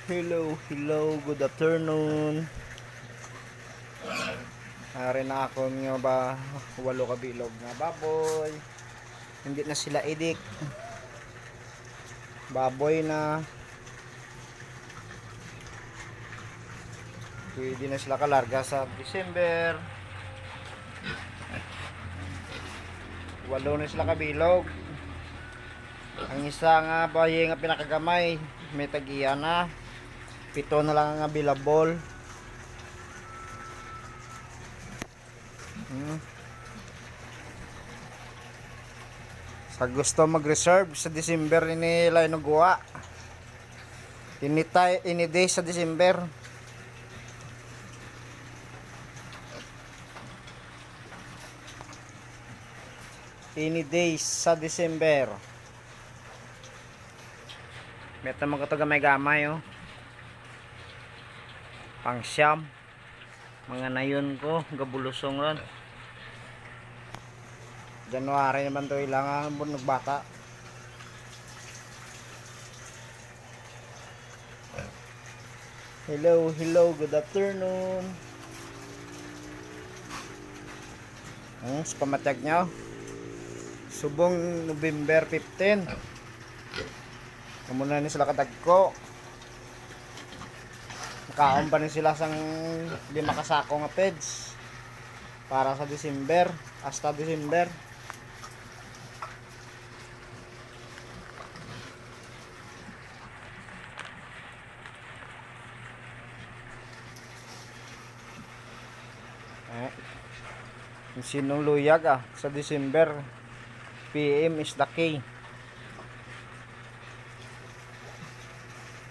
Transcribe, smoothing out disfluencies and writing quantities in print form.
Hello, good afternoon. Ari na ako nga ba walo ka bilog na baboy. Hindi na sila idik. Baboy na. Pwede na sila kalarga sa December. Walo na sila kabilog. Ang isa nga bayi nga pinakagamay, may tagiya na. 7 na lang ang available. Sa gusto mag-reserve sa December ini lain nagawa. Ini day sa December. Ini days sa December. Meta mga ito gamay-gamay oh. Pang siyam. Mga nayon ko, gabulusong ron. January naman to ilang bunog bata. Hello, good afternoon. Sa pamatag nyo. Subong November 15. Kamuna ni sila katagko. Nakaon pa ni sila sang 5 kasako nga peds. Para sa December. Hasta December. Sinong luyag sa December. PM is the key.